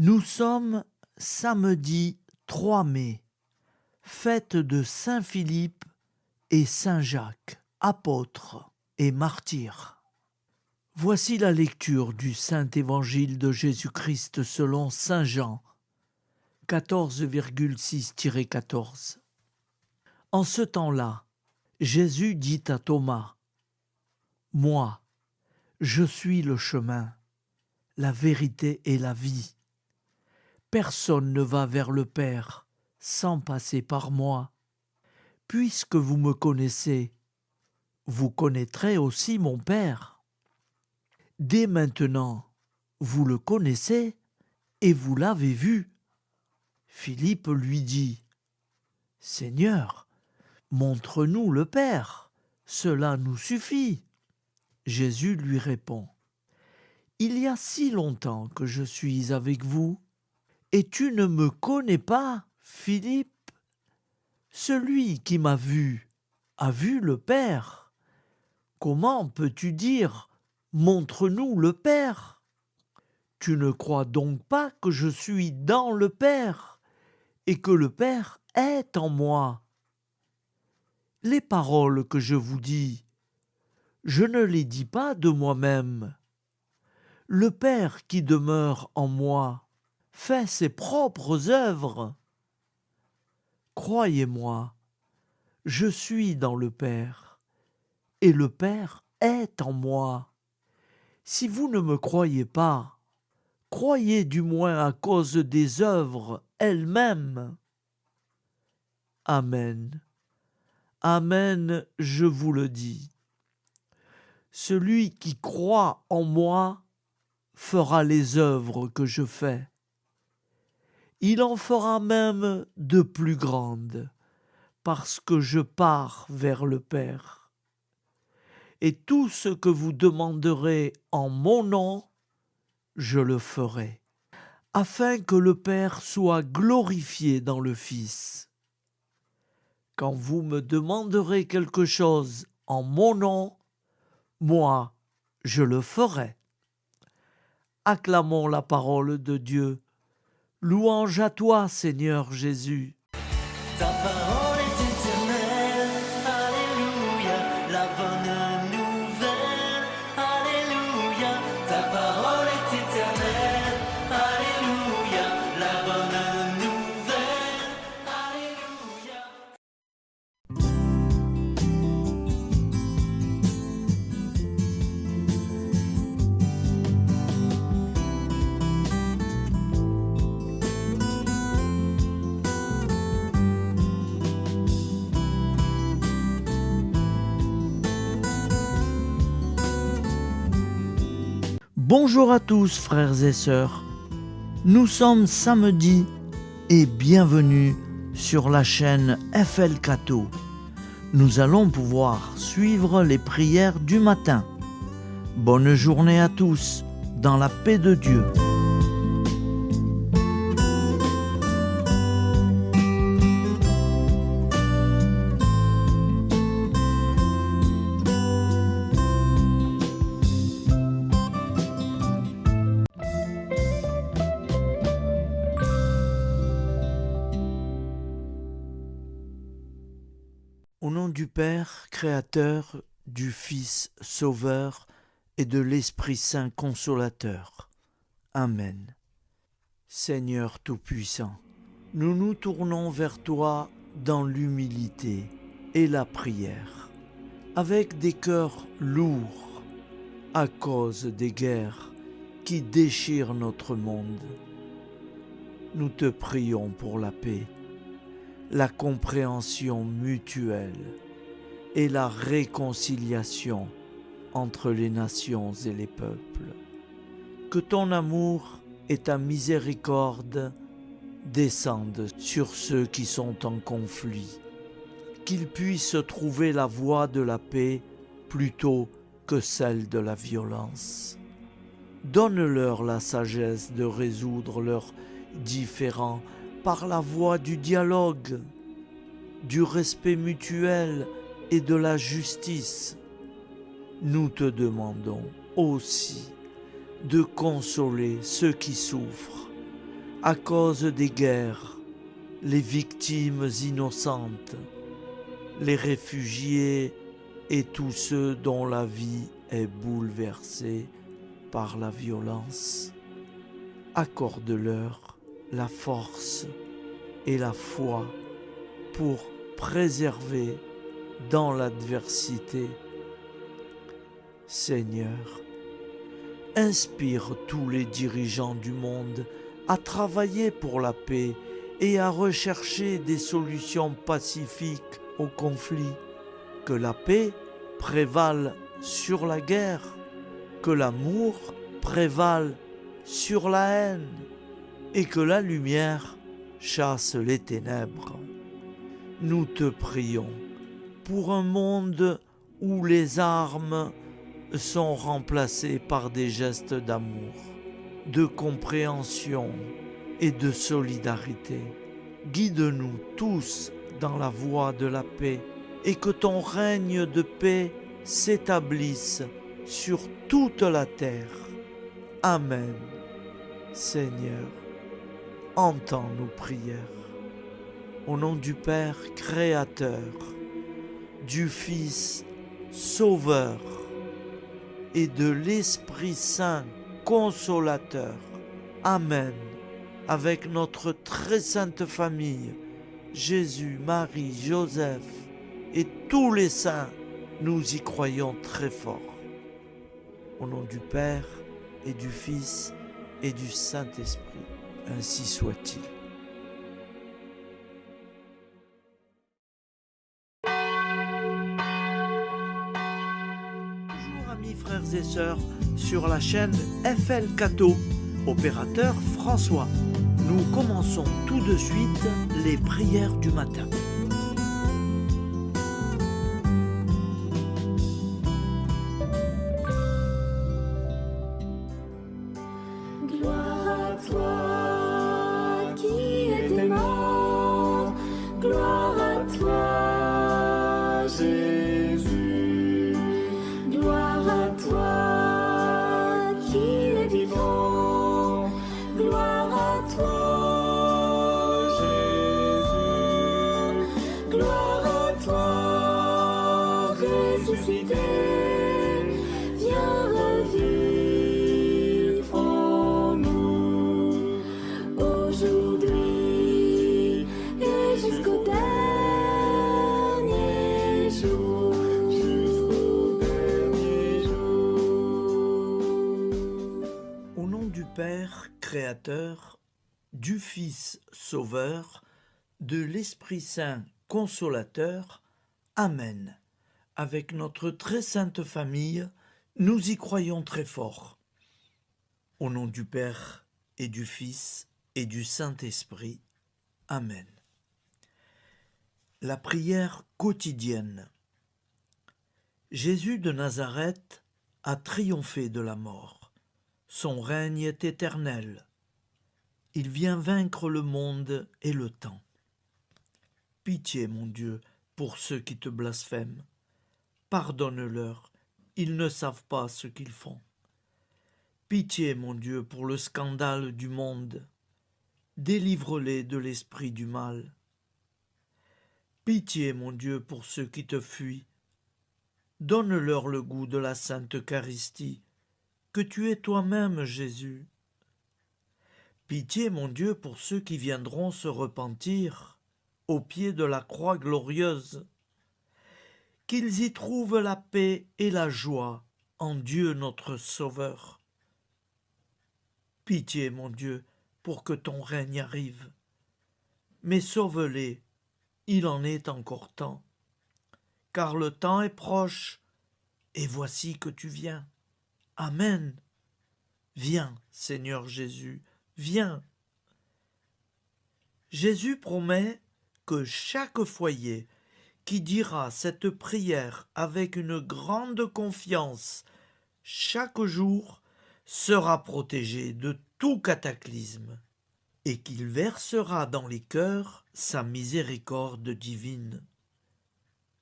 Nous sommes samedi 3 mai, fête de Saint Philippe et Saint Jacques, apôtres et martyrs. Voici la lecture du Saint Évangile de Jésus-Christ selon Saint Jean, 14,6-14. En ce temps-là, Jésus dit à Thomas, « Moi, je suis le chemin, la vérité et la vie. Personne ne va vers le Père sans passer par moi. Puisque vous me connaissez, vous connaîtrez aussi mon Père. Dès maintenant, vous le connaissez et vous l'avez vu. » Philippe lui dit, « Seigneur, montre-nous le Père, cela nous suffit. » Jésus lui répond, « Il y a si longtemps que je suis avec vous, et tu ne me connais pas, Philippe? Celui qui m'a vu a vu le Père. Comment peux-tu dire, montre-nous le Père? Tu ne crois donc pas que je suis dans le Père, et que le Père est en moi? Les paroles que je vous dis, je ne les dis pas de moi-même. Le Père qui demeure en moi fait ses propres œuvres. Croyez-moi, je suis dans le Père, et le Père est en moi. Si vous ne me croyez pas, croyez du moins à cause des œuvres elles-mêmes. Amen. Amen, je vous le dis. Celui qui croit en moi fera les œuvres que je fais. Il en fera même de plus grandes, parce que je pars vers le Père. Et tout ce que vous demanderez en mon nom, je le ferai, afin que le Père soit glorifié dans le Fils. Quand vous me demanderez quelque chose en mon nom, moi, je le ferai. Acclamons la parole de Dieu. Louange à toi, Seigneur Jésus. Ta parole est éternelle, alléluia, la bonne nouvelle, alléluia. Ta parole est éternelle, alléluia, la bonne nouvelle, alléluia. Bonjour à tous, frères et sœurs. Nous sommes samedi et bienvenue sur la chaîne FL Cato. Nous allons pouvoir suivre les prières du matin. Bonne journée à tous, dans la paix de Dieu. Au nom du Père, Créateur, du Fils, Sauveur, et de l'Esprit Saint Consolateur. Amen. Seigneur Tout-Puissant, nous nous tournons vers toi dans l'humilité et la prière, avec des cœurs lourds à cause des guerres qui déchirent notre monde. Nous te prions pour la paix, la compréhension mutuelle et la réconciliation entre les nations et les peuples. Que ton amour et ta miséricorde descendent sur ceux qui sont en conflit, qu'ils puissent trouver la voie de la paix plutôt que celle de la violence. Donne-leur la sagesse de résoudre leurs différends par la voie du dialogue, du respect mutuel et de la justice. Nous te demandons aussi de consoler ceux qui souffrent à cause des guerres, les victimes innocentes, les réfugiés et tous ceux dont la vie est bouleversée par la violence. Accorde-leur la force et la foi pour préserver dans l'adversité. Seigneur, inspire tous les dirigeants du monde à travailler pour la paix et à rechercher des solutions pacifiques aux conflits. Que la paix prévale sur la guerre, que l'amour prévale sur la haine et que la lumière chasse les ténèbres. Nous te prions pour un monde où les armes sont remplacées par des gestes d'amour, de compréhension et de solidarité. Guide-nous tous dans la voie de la paix et que ton règne de paix s'établisse sur toute la terre. Amen. Seigneur, entends nos prières. Au nom du Père Créateur, du Fils Sauveur et de l'Esprit Saint Consolateur. Amen. Avec notre très sainte famille, Jésus, Marie, Joseph et tous les saints, nous y croyons très fort. Au nom du Père et du Fils et du Saint-Esprit, ainsi soit-il. Bonjour amis frères et sœurs sur la chaîne FL Cato, opérateur François. Nous commençons tout de suite les prières du matin. Gloire à toi qui étais mort, gloire à toi Jésus, gloire à toi qui es vivant, gloire à toi Jésus, gloire à toi ressuscité, viens revivre en nous aujourd'hui et jusqu'au dernier jour. Au nom du Père Créateur, du Fils Sauveur, de l'Esprit Saint Consolateur. Amen. Avec notre très sainte famille, nous y croyons très fort. Au nom du Père et du Fils et du Saint-Esprit. Amen. La prière quotidienne. Jésus de Nazareth a triomphé de la mort. Son règne est éternel. Il vient vaincre le monde et le temps. Pitié, mon Dieu, pour ceux qui te blasphèment. Pardonne-leur, ils ne savent pas ce qu'ils font. Pitié, mon Dieu, pour le scandale du monde. Délivre-les de l'esprit du mal. Pitié, mon Dieu, pour ceux qui te fuient. Donne-leur le goût de la Sainte Eucharistie, que tu es toi-même, Jésus. Pitié, mon Dieu, pour ceux qui viendront se repentir au pied de la croix glorieuse, qu'ils y trouvent la paix et la joie en Dieu notre Sauveur. Pitié, mon Dieu, pour que ton règne arrive. Mais sauve-les, il en est encore temps, car le temps est proche, et voici que tu viens. Amen. Viens, Seigneur Jésus, viens. Jésus promet que chaque foyer qui dira cette prière avec une grande confiance chaque jour sera protégé de tout cataclysme et qu'il versera dans les cœurs sa miséricorde divine.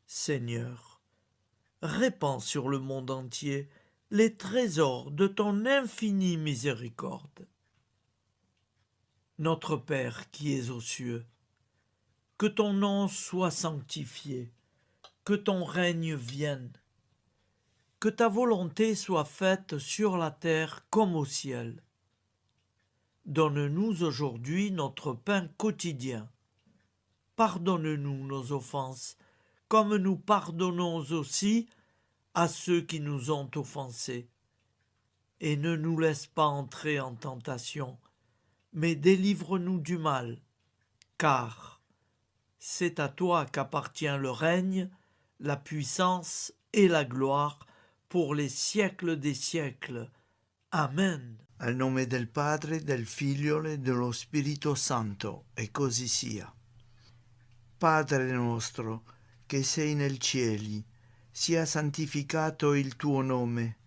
Seigneur, répands sur le monde entier les trésors de ton infinie miséricorde. Notre Père qui es aux cieux, que ton nom soit sanctifié, que ton règne vienne, que ta volonté soit faite sur la terre comme au ciel. Donne-nous aujourd'hui notre pain quotidien. Pardonne-nous nos offenses, comme nous pardonnons aussi à ceux qui nous ont offensés. Et ne nous laisse pas entrer en tentation, mais délivre-nous du mal, car c'est à toi qu'appartient le règne, la puissance et la gloire pour les siècles des siècles. Amen. Al nome del Padre, del Figlio e dello Spirito Santo, e così sia. Padre nostro, che sei nel cieli, sia santificato il tuo nome,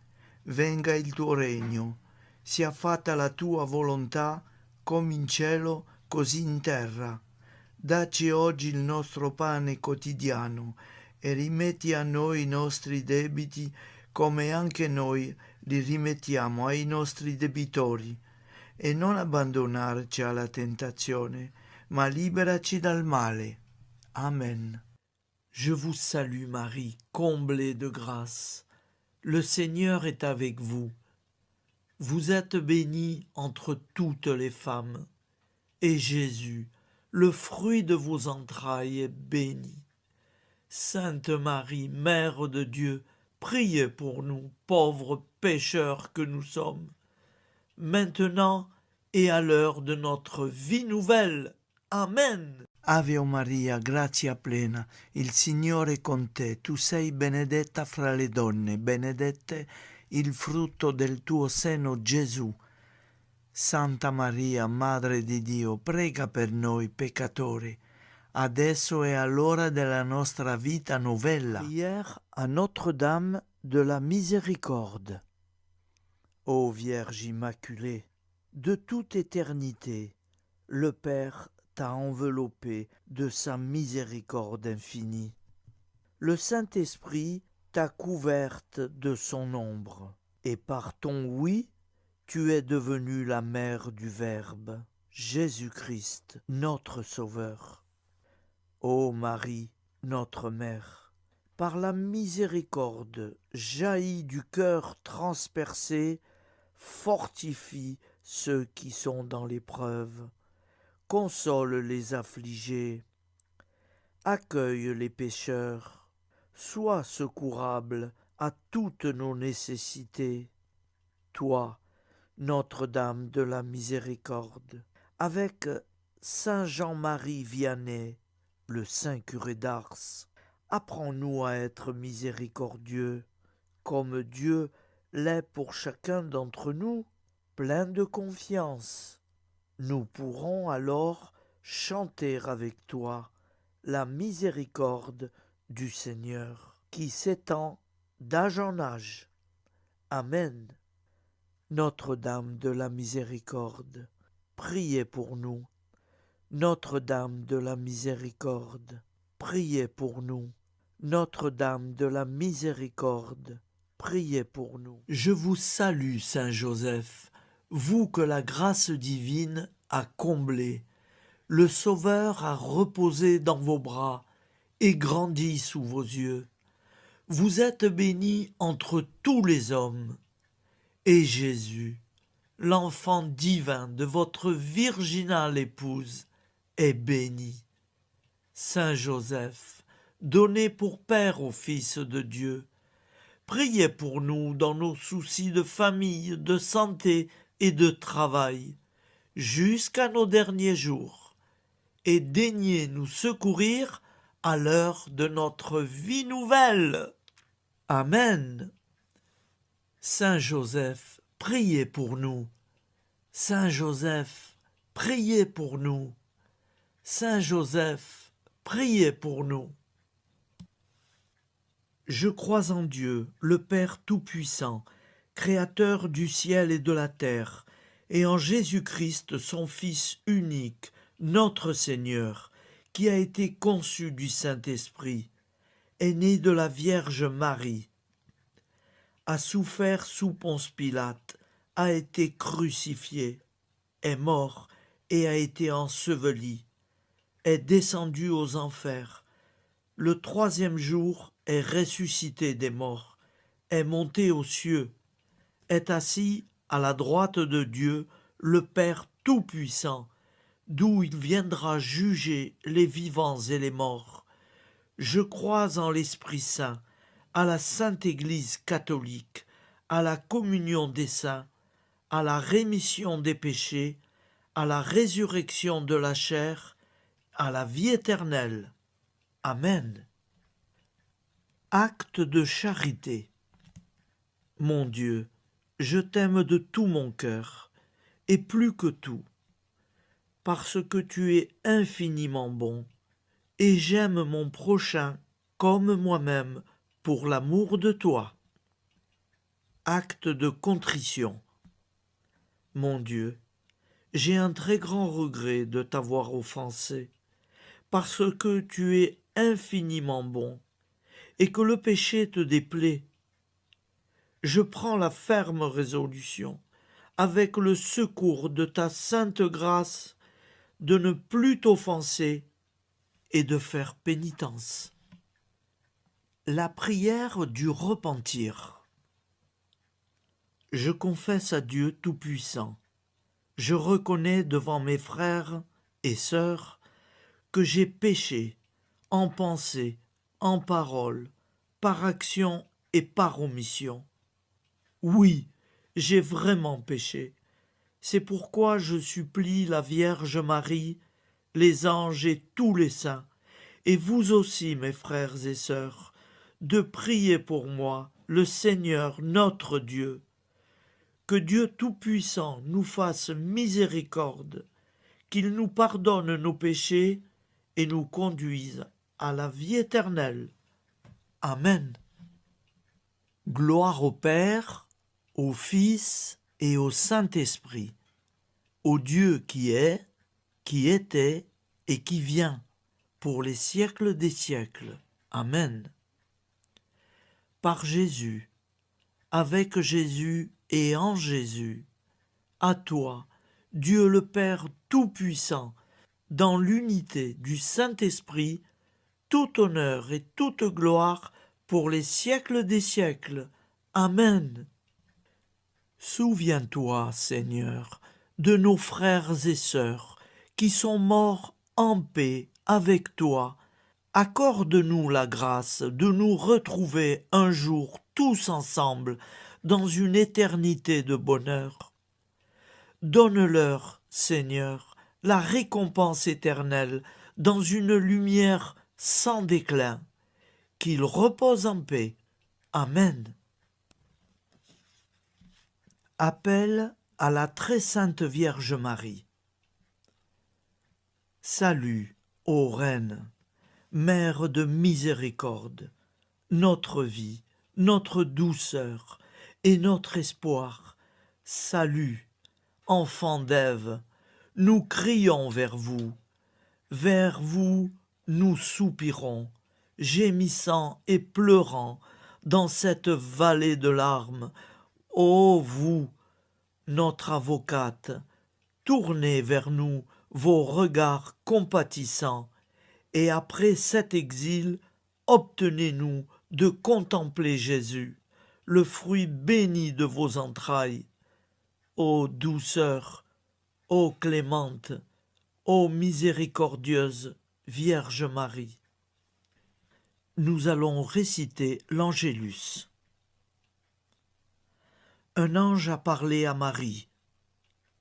venga il tuo regno, sia fatta la tua volontà, come in cielo, così in terra. Dacci oggi il nostro pane quotidiano e rimetti a noi i nostri debiti, come anche noi li rimettiamo ai nostri debitori, e non abbandonarci alla tentazione, ma liberaci dal male. Amen. Je vous salue Marie, comblée de grâce. Le Seigneur est avec vous. Vous êtes bénie entre toutes les femmes, et Jésus, le fruit de vos entrailles, est béni. Sainte Marie, Mère de Dieu, priez pour nous, pauvres pécheurs que nous sommes, maintenant et à l'heure de notre vie nouvelle. Amen. Ave Maria, grazia plena, il Signore è con te, tu sei benedetta fra le donne, benedetto il frutto del tuo seno, Gesù. Santa Maria, Madre di Dio, prega per noi peccatori, adesso e all'ora della nostra vita novella. Prière à Notre-Dame de la Miséricorde. Ô Vierge Immaculée, De toute éternité, le Père t'a enveloppé de sa miséricorde infinie. Le Saint-Esprit t'a couverte de son ombre, et par ton oui, tu es devenue la mère du Verbe, Jésus-Christ, notre Sauveur. Ô Marie, notre Mère, par la miséricorde jaillie du cœur transpercé, fortifie ceux qui sont dans l'épreuve, console les affligés, accueille les pécheurs, sois secourable à toutes nos nécessités. Toi, Notre-Dame de la Miséricorde, avec Saint Jean-Marie Vianney, le Saint curé d'Ars, apprends-nous à être miséricordieux, comme Dieu l'est pour chacun d'entre nous, plein de confiance. Nous pourrons alors chanter avec toi la miséricorde du Seigneur, qui s'étend d'âge en âge. Amen. Notre-Dame de la Miséricorde, priez pour nous. Notre-Dame de la Miséricorde, priez pour nous. Notre-Dame de la Miséricorde, priez pour nous. Je vous salue, Saint Joseph, vous que la grâce divine a comblé. Le Sauveur a reposé dans vos bras et grandi sous vos yeux. Vous êtes bénie entre tous les hommes. Et Jésus, l'enfant divin de votre virginale épouse, est béni. Saint Joseph, donné pour Père au Fils de Dieu, priez pour nous dans nos soucis de famille, de santé et de travail, jusqu'à nos derniers jours, et daignez nous secourir à l'heure de notre vie nouvelle. Amen. Saint Joseph, priez pour nous. Saint Joseph, priez pour nous. Saint Joseph, priez pour nous. Je crois en Dieu, le Père Tout-Puissant, Créateur du ciel et de la terre, et en Jésus-Christ, son Fils unique, notre Seigneur, qui a été conçu du Saint-Esprit, est né de la Vierge Marie, a souffert sous Ponce Pilate, a été crucifié, est mort et a été enseveli, est descendu aux enfers, le troisième jour est ressuscité des morts, est monté aux cieux, est assis à la droite de Dieu, le Père Tout-Puissant, d'où il viendra juger les vivants et les morts. Je crois en l'Esprit Saint, à la Sainte Église catholique, à la communion des saints, à la rémission des péchés, à la résurrection de la chair, à la vie éternelle. Amen. Acte de charité. Mon Dieu, je t'aime de tout mon cœur, et plus que tout, parce que tu es infiniment bon, et j'aime mon prochain comme moi-même pour l'amour de toi. Acte de contrition. Mon Dieu, j'ai un très grand regret de t'avoir offensé, parce que tu es infiniment bon, et que le péché te déplaît. Je prends la ferme résolution, avec le secours de ta sainte grâce, de ne plus t'offenser et de faire pénitence. La prière du repentir. Je confesse à Dieu Tout-Puissant. Je reconnais devant mes frères et sœurs que j'ai péché en pensée, en parole, par action et par omission. Oui, j'ai vraiment péché. C'est pourquoi je supplie la Vierge Marie, les anges et tous les saints, et vous aussi, mes frères et sœurs, de prier pour moi, le Seigneur notre Dieu. Que Dieu Tout-Puissant nous fasse miséricorde, qu'il nous pardonne nos péchés et nous conduise à la vie éternelle. Amen. Gloire au Père, au Fils et au Saint-Esprit, au Dieu qui est, qui était et qui vient, pour les siècles des siècles. Amen. Par Jésus, avec Jésus et en Jésus, à toi, Dieu le Père Tout-Puissant, dans l'unité du Saint-Esprit, tout honneur et toute gloire pour les siècles des siècles. Amen. Souviens-toi, Seigneur, de nos frères et sœurs qui sont morts en paix avec toi. Accorde-nous la grâce de nous retrouver un jour tous ensemble dans une éternité de bonheur. Donne-leur, Seigneur, la récompense éternelle dans une lumière sans déclin. Qu'ils reposent en paix. Amen. Appel à la très sainte Vierge Marie. Salut, ô Reine, Mère de miséricorde, notre vie, notre douceur et notre espoir. Salut, enfant d'Ève, nous crions vers vous nous soupirons, gémissant et pleurant dans cette vallée de larmes. Ô vous, notre avocate, tournez vers nous vos regards compatissants, et après cet exil, obtenez-nous de contempler Jésus, le fruit béni de vos entrailles. Ô douceur, ô clémente, ô miséricordieuse Vierge Marie. Nous allons réciter l'Angélus. Un ange a parlé à Marie.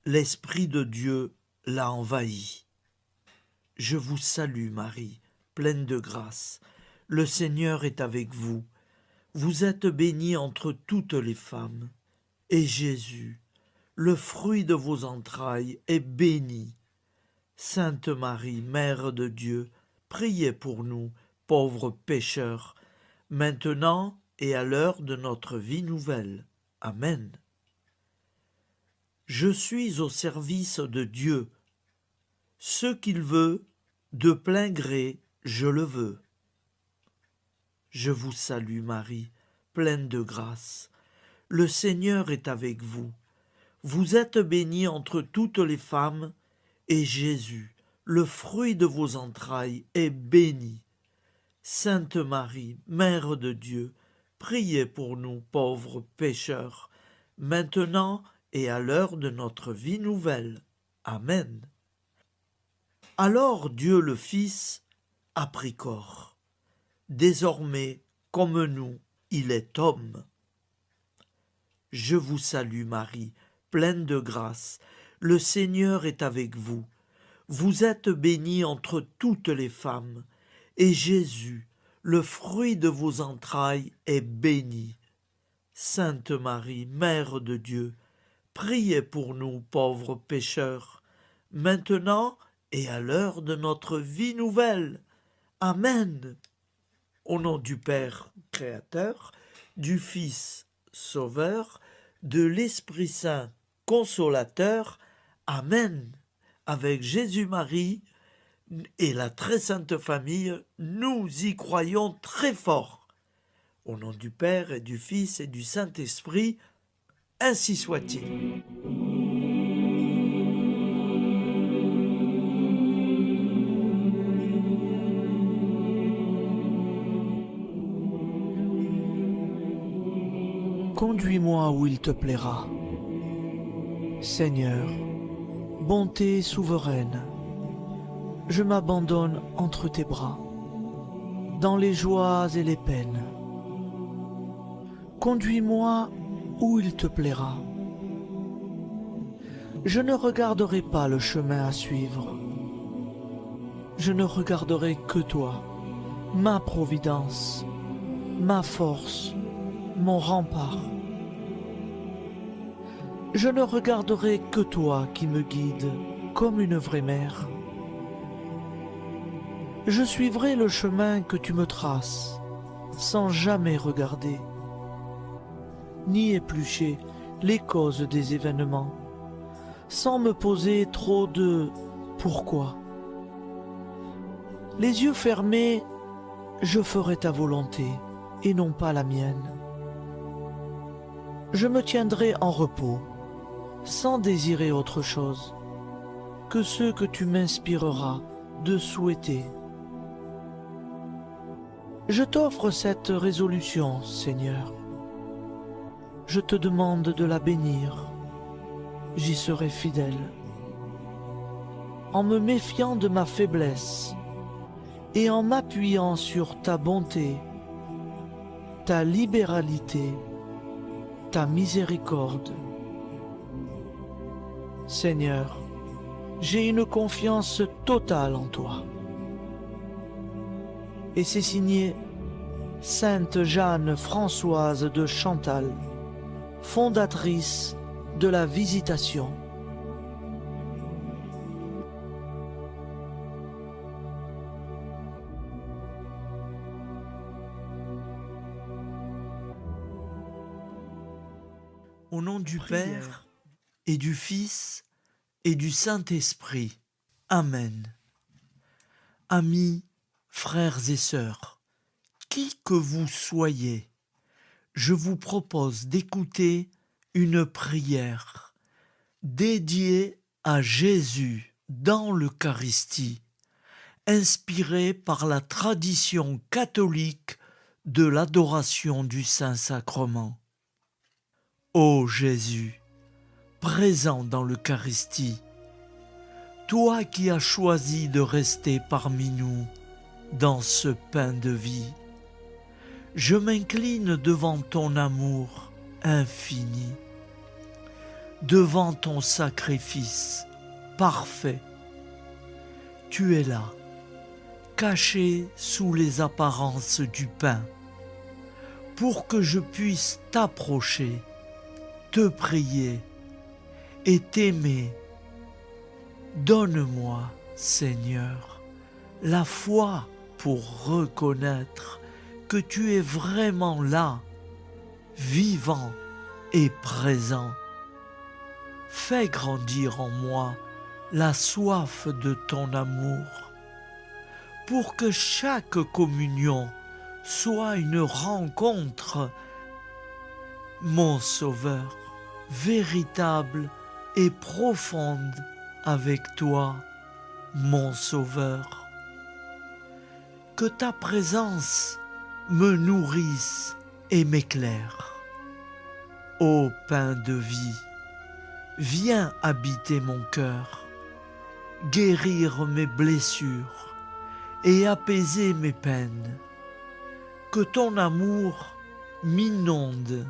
L'Esprit de Dieu l'a envahie. Je vous salue, Marie, pleine de grâce. Le Seigneur est avec vous. Vous êtes bénie entre toutes les femmes. Et Jésus, le fruit de vos entrailles, est béni. Sainte Marie, Mère de Dieu, priez pour nous, pauvres pécheurs, maintenant et à l'heure de notre vie nouvelle. Amen. Je suis au service de Dieu. Ce qu'il veut, de plein gré, je le veux. Je vous salue, Marie, pleine de grâce. Le Seigneur est avec vous. Vous êtes bénie entre toutes les femmes, et Jésus, le fruit de vos entrailles, est béni. Sainte Marie, Mère de Dieu, priez pour nous pauvres pécheurs, maintenant et à l'heure de notre vie nouvelle. Amen. Alors Dieu le Fils a pris corps. Désormais, comme nous, il est homme. Je vous salue Marie, pleine de grâce. Le Seigneur est avec vous. Vous êtes bénie entre toutes les femmes, et Jésus, le fruit de vos entrailles, est béni. Sainte Marie, Mère de Dieu, priez pour nous pauvres pécheurs, maintenant et à l'heure de notre vie nouvelle. Amen. Au nom du Père Créateur, du Fils Sauveur, de l'Esprit Saint Consolateur. Amen. Avec Jésus-Marie et la très sainte famille, nous y croyons très fort. Au nom du Père et du Fils et du Saint-Esprit, ainsi soit-il. Conduis-moi où il te plaira. Seigneur, bonté souveraine, je m'abandonne entre tes bras, dans les joies et les peines. Conduis-moi où il te plaira. Je ne regarderai pas le chemin à suivre. Je ne regarderai que toi, ma providence, ma force, mon rempart. Je ne regarderai que toi qui me guides comme une vraie mère. Je suivrai le chemin que tu me traces, sans jamais regarder, ni éplucher les causes des événements, sans me poser trop de « pourquoi ». Les yeux fermés, je ferai ta volonté et non pas la mienne. Je me tiendrai en repos, sans désirer autre chose que ce que tu m'inspireras de souhaiter. Je t'offre cette résolution, Seigneur. Je te demande de la bénir. J'y serai fidèle. En me méfiant de ma faiblesse et en m'appuyant sur ta bonté, ta libéralité, ta miséricorde. Seigneur, j'ai une confiance totale en toi. Et c'est signé Sainte Jeanne Françoise de Chantal, fondatrice de la Visitation. Au nom du Père et du Fils et du Saint-Esprit. Amen. Amis, frères et sœurs, qui que vous soyez, je vous propose d'écouter une prière dédiée à Jésus dans l'Eucharistie, inspirée par la tradition catholique de l'adoration du Saint-Sacrement. Ô Jésus, présent dans l'Eucharistie, toi qui as choisi de rester parmi nous dans ce pain de vie, je m'incline devant ton amour infini, devant ton sacrifice parfait. Tu es là, caché sous les apparences du pain, pour que je puisse t'approcher, te prier et t'aimer. Donne-moi, Seigneur, la foi pour reconnaître que tu es vraiment là, vivant et présent. Fais grandir en moi la soif de ton amour, pour que chaque communion soit une rencontre, mon Sauveur, véritable et profonde avec toi, mon Sauveur. Que ta présence me nourrisse et m'éclaire. Ô pain de vie, viens habiter mon cœur, guérir mes blessures et apaiser mes peines. Que ton amour m'inonde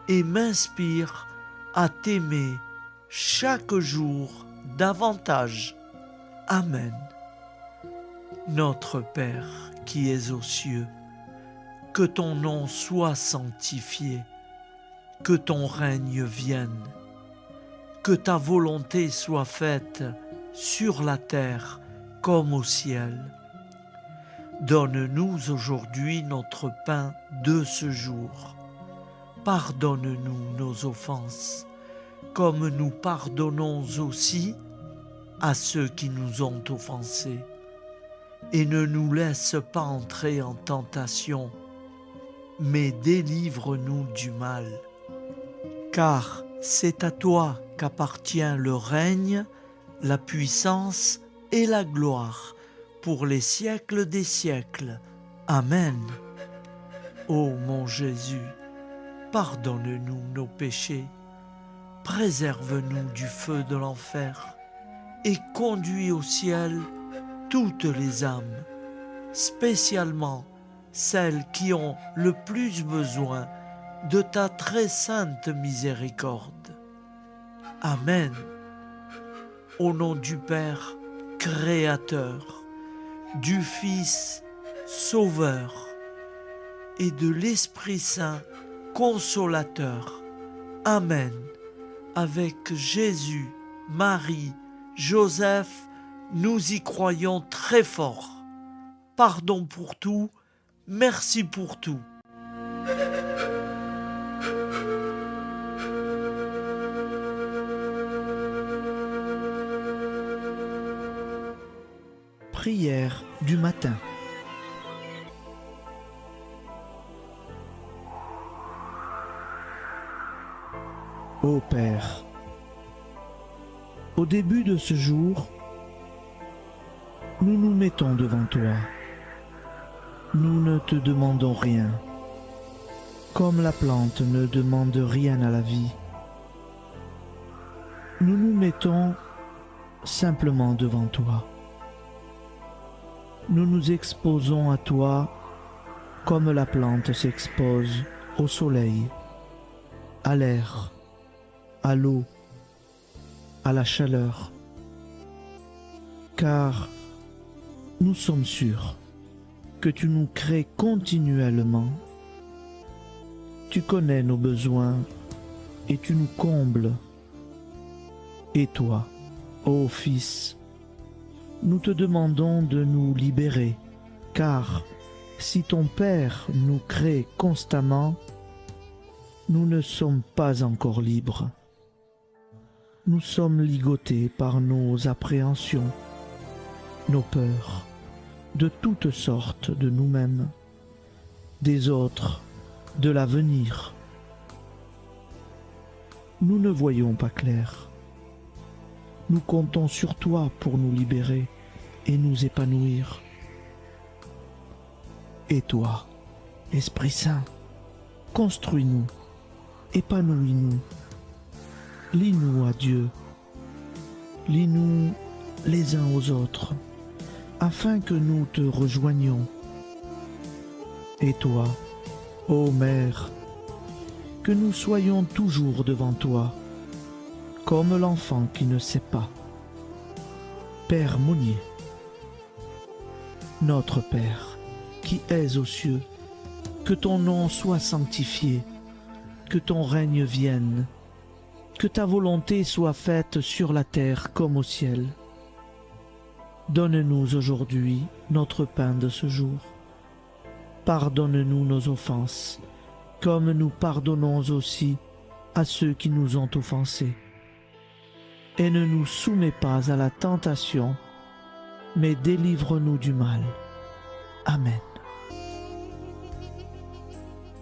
et m'inspire à t'aimer chaque jour davantage. Amen. Notre Père qui es aux cieux, que ton nom soit sanctifié, que ton règne vienne, que ta volonté soit faite sur la terre comme au ciel. Donne-nous aujourd'hui notre pain de ce jour. Pardonne-nous nos offenses, comme nous pardonnons aussi à ceux qui nous ont offensés. Et ne nous laisse pas entrer en tentation, mais délivre-nous du mal. Car c'est à toi qu'appartient le règne, la puissance et la gloire pour les siècles des siècles. Amen. Ô mon Jésus, pardonne-nous nos péchés, préserve-nous du feu de l'enfer et conduis au ciel toutes les âmes, spécialement celles qui ont le plus besoin de ta très sainte miséricorde. Amen. Au nom du Père Créateur, du Fils Sauveur et de l'Esprit Saint Consolateur. Amen. Avec Jésus, Marie, Joseph, nous y croyons très fort. Pardon pour tout, merci pour tout. Prière du matin. Ô Père, au début de ce jour, nous nous mettons devant toi. Nous ne te demandons rien, comme la plante ne demande rien à la vie. Nous nous mettons simplement devant toi. Nous nous exposons à toi comme la plante s'expose au soleil, à l'air, à l'eau, à la chaleur. Car nous sommes sûrs que tu nous crées continuellement. Tu connais nos besoins et tu nous combles. Et toi, ô Fils, nous te demandons de nous libérer, car si ton Père nous crée constamment, nous ne sommes pas encore libres. Nous sommes ligotés par nos appréhensions, nos peurs, de toutes sortes de nous-mêmes, des autres, de l'avenir. Nous ne voyons pas clair. Nous comptons sur toi pour nous libérer et nous épanouir. Et toi, Esprit Saint, construis-nous, épanouis-nous, lie-nous à Dieu, lie-nous les uns aux autres, afin que nous te rejoignions. Et toi, ô Mère, que nous soyons toujours devant toi, comme l'enfant qui ne sait pas. Père Monnier, notre Père, qui es aux cieux, que ton nom soit sanctifié, que ton règne vienne, que ta volonté soit faite sur la terre comme au ciel. Donne-nous aujourd'hui notre pain de ce jour. Pardonne-nous nos offenses, comme nous pardonnons aussi à ceux qui nous ont offensés. Et ne nous soumets pas à la tentation, mais délivre-nous du mal. Amen.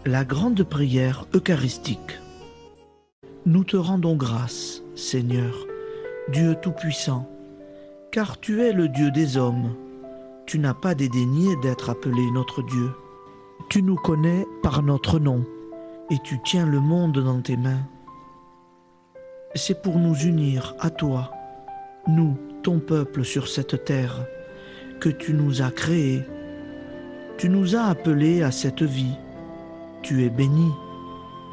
La grande prière eucharistique. Nous te rendons grâce, Seigneur, Dieu Tout-Puissant, car tu es le Dieu des hommes. Tu n'as pas dédaigné d'être appelé notre Dieu. Tu nous connais par notre nom, et tu tiens le monde dans tes mains. C'est pour nous unir à toi, nous, ton peuple sur cette terre, que tu nous as créés. Tu nous as appelés à cette vie. Tu es béni,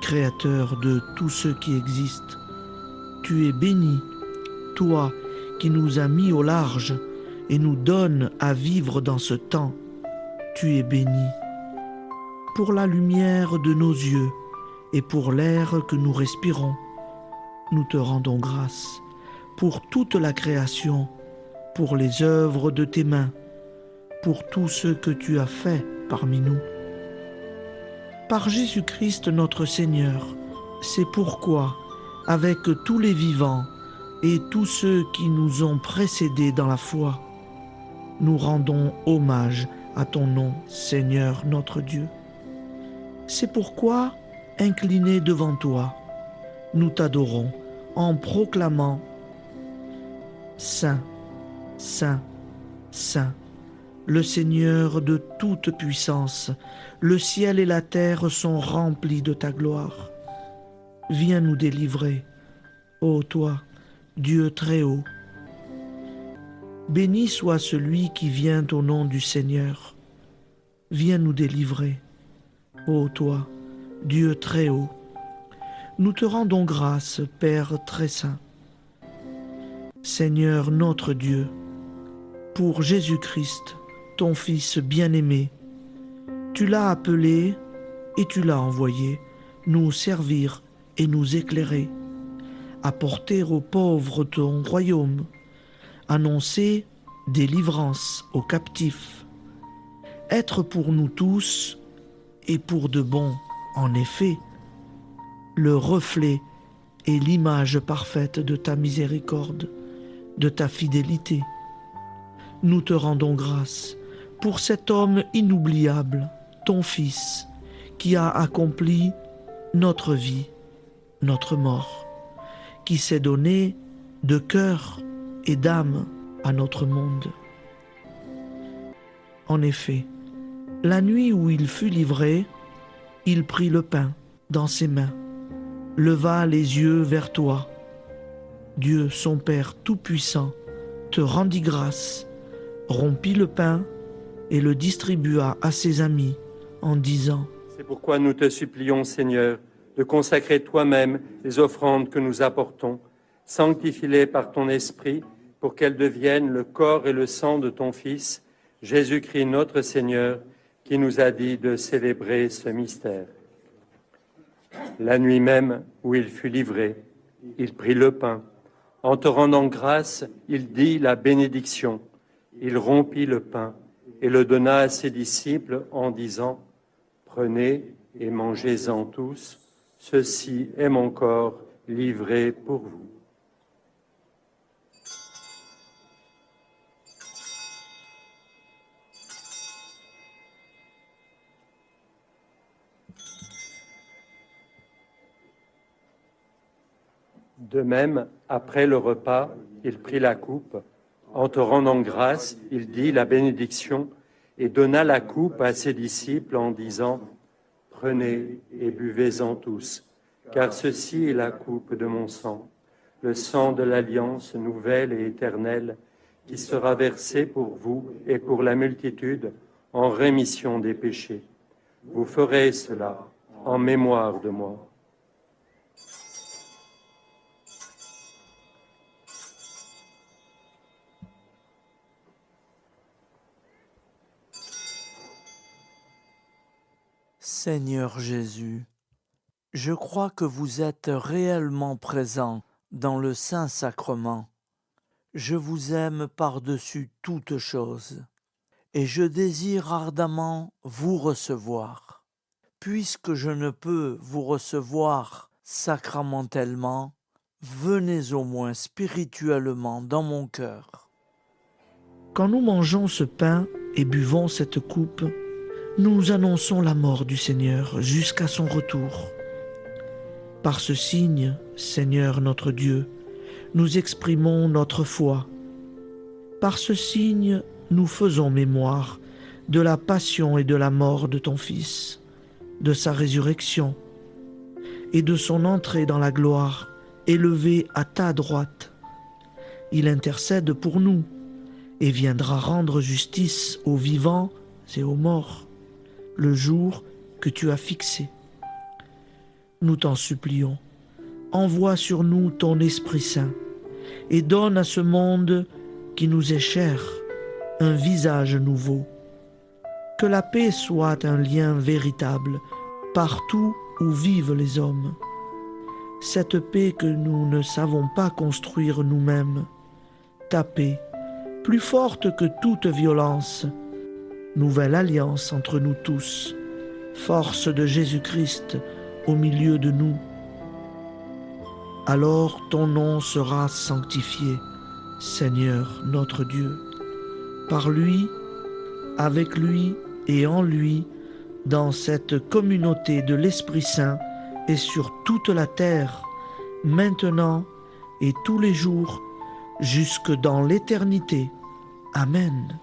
Créateur de tout ce qui existe. Tu es béni, toi qui nous as mis au large et nous donnes à vivre dans ce temps. Tu es béni. Pour la lumière de nos yeux et pour l'air que nous respirons, nous te rendons grâce. Pour toute la création, pour les œuvres de tes mains, pour tout ce que tu as fait parmi nous. Par Jésus-Christ notre Seigneur, c'est pourquoi, avec tous les vivants et tous ceux qui nous ont précédés dans la foi, nous rendons hommage à ton nom, Seigneur notre Dieu. C'est pourquoi, inclinés devant toi, nous t'adorons en proclamant « Saint, Saint, Saint ». Le Seigneur de toute puissance, le ciel et la terre sont remplis de ta gloire. Viens nous délivrer, ô toi, Dieu très haut. Béni soit celui qui vient au nom du Seigneur. Viens nous délivrer, ô toi, Dieu très haut. Nous te rendons grâce, Père très saint. Seigneur notre Dieu, pour Jésus-Christ, ton Fils bien-aimé, tu l'as appelé et tu l'as envoyé nous servir et nous éclairer, apporter aux pauvres ton royaume, annoncer délivrance aux captifs, être pour nous tous et pour de bon, en effet, le reflet et l'image parfaite de ta miséricorde, de ta fidélité. Nous te rendons grâce pour cet homme inoubliable, ton Fils, qui a accompli notre vie, notre mort, qui s'est donné de cœur et d'âme à notre monde. En effet, la nuit où il fut livré, il prit le pain dans ses mains, leva les yeux vers toi. Dieu, son Père Tout-Puissant, te rendit grâce, rompit le pain et le distribua à ses amis en disant : C'est pourquoi nous te supplions, Seigneur, de consacrer toi-même les offrandes que nous apportons. Sanctifie-les par ton Esprit pour qu'elles deviennent le corps et le sang de ton Fils, Jésus-Christ notre Seigneur, qui nous a dit de célébrer ce mystère. La nuit même où il fut livré, il prit le pain. En te rendant grâce, il dit la bénédiction. Il rompit le pain et le donna à ses disciples en disant : Prenez et mangez-en tous, ceci est mon corps livré pour vous. De même, après le repas, il prit la coupe. En te rendant grâce, il dit la bénédiction et donna la coupe à ses disciples en disant : Prenez et buvez-en tous, car ceci est la coupe de mon sang, le sang de l'alliance nouvelle et éternelle, qui sera versé pour vous et pour la multitude en rémission des péchés. Vous ferez cela en mémoire de moi. Seigneur Jésus, je crois que vous êtes réellement présent dans le Saint-Sacrement. Je vous aime par-dessus toute chose et je désire ardemment vous recevoir. Puisque je ne peux vous recevoir sacramentellement, venez au moins spirituellement dans mon cœur. Quand nous mangeons ce pain et buvons cette coupe, nous annonçons la mort du Seigneur jusqu'à son retour. Par ce signe, Seigneur notre Dieu, nous exprimons notre foi. Par ce signe, nous faisons mémoire de la passion et de la mort de ton Fils, de sa résurrection et de son entrée dans la gloire, élevé à ta droite. Il intercède pour nous et viendra rendre justice aux vivants et aux morts, le jour que tu as fixé. Nous t'en supplions, envoie sur nous ton Esprit Saint et donne à ce monde qui nous est cher un visage nouveau. Que la paix soit un lien véritable partout où vivent les hommes. Cette paix que nous ne savons pas construire nous-mêmes, ta paix, plus forte que toute violence, nouvelle alliance entre nous tous, force de Jésus-Christ au milieu de nous. Alors ton nom sera sanctifié, Seigneur notre Dieu. Par lui, avec lui et en lui, dans cette communauté de l'Esprit Saint et sur toute la terre, maintenant et tous les jours, jusque dans l'éternité. Amen.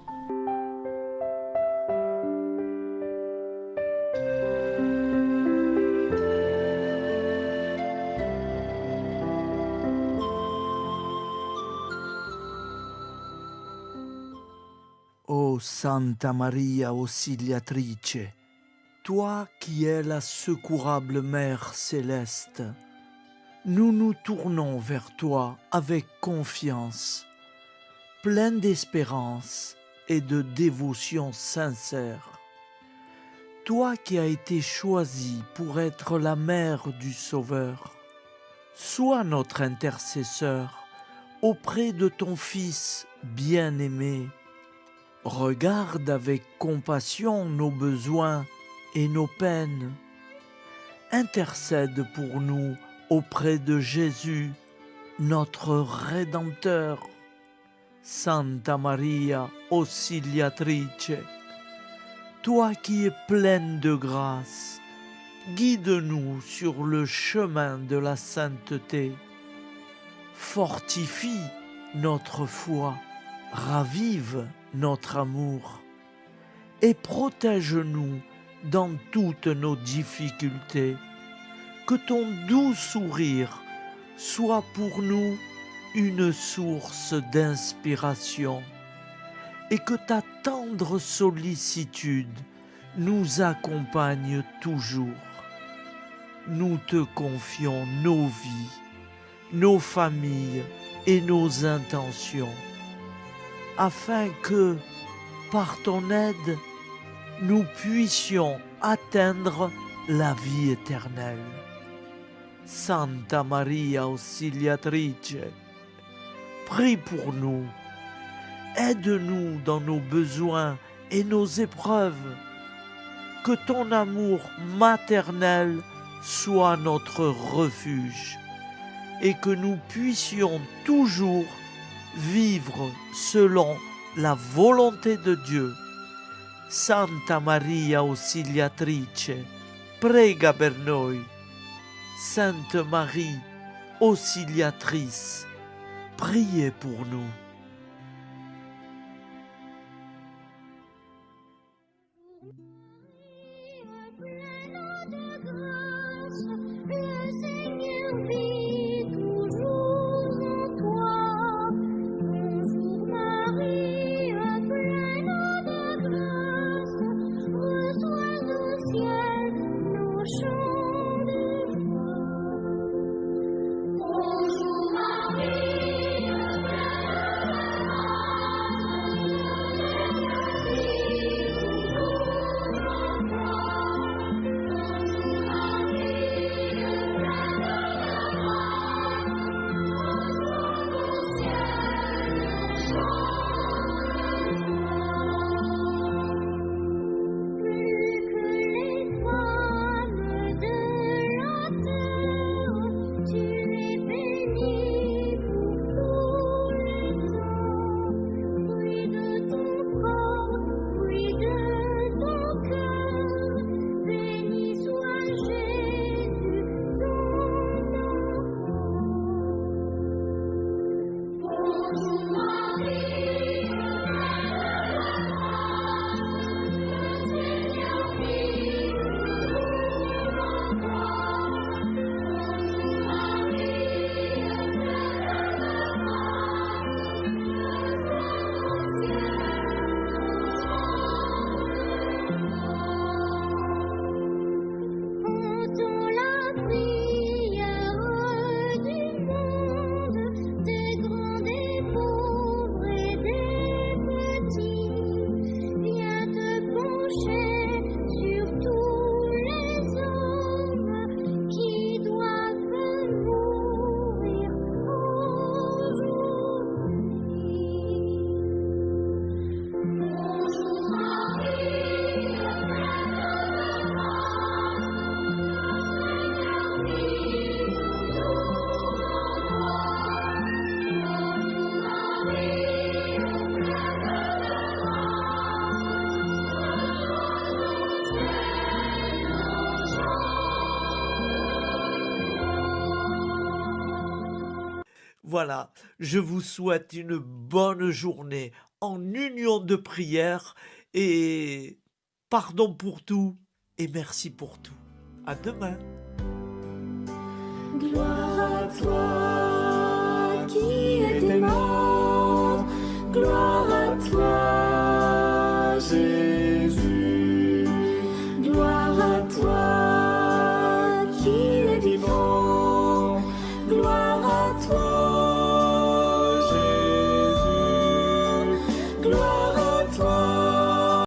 Ô Santa Maria Auxiliatrice, toi qui es la secourable Mère céleste, nous nous tournons vers toi avec confiance, plein d'espérance et de dévotion sincère. Toi qui as été choisie pour être la mère du Sauveur, sois notre intercesseur auprès de ton Fils bien-aimé. Regarde avec compassion nos besoins et nos peines. Intercède pour nous auprès de Jésus, notre Rédempteur. Santa Maria Auxiliatrice, toi qui es pleine de grâce, guide-nous sur le chemin de la sainteté. Fortifie notre foi, ravive notre amour et protège-nous dans toutes nos difficultés. Que ton doux sourire soit pour nous une source d'inspiration et que ta tendre sollicitude nous accompagne toujours. Nous te confions nos vies, nos familles et nos intentions, afin que, par ton aide, nous puissions atteindre la vie éternelle. Santa Maria Auxiliatrice, prie pour nous, aide-nous dans nos besoins et nos épreuves, que ton amour maternel soit notre refuge et que nous puissions toujours vivre selon la volonté de Dieu. Santa Maria Auxiliatrice, prega per noi. Sainte Marie, Auxiliatrice, priez pour nous. Voilà, je vous souhaite une bonne journée en union de prière et pardon pour tout et merci pour tout. À demain. Gloire à toi,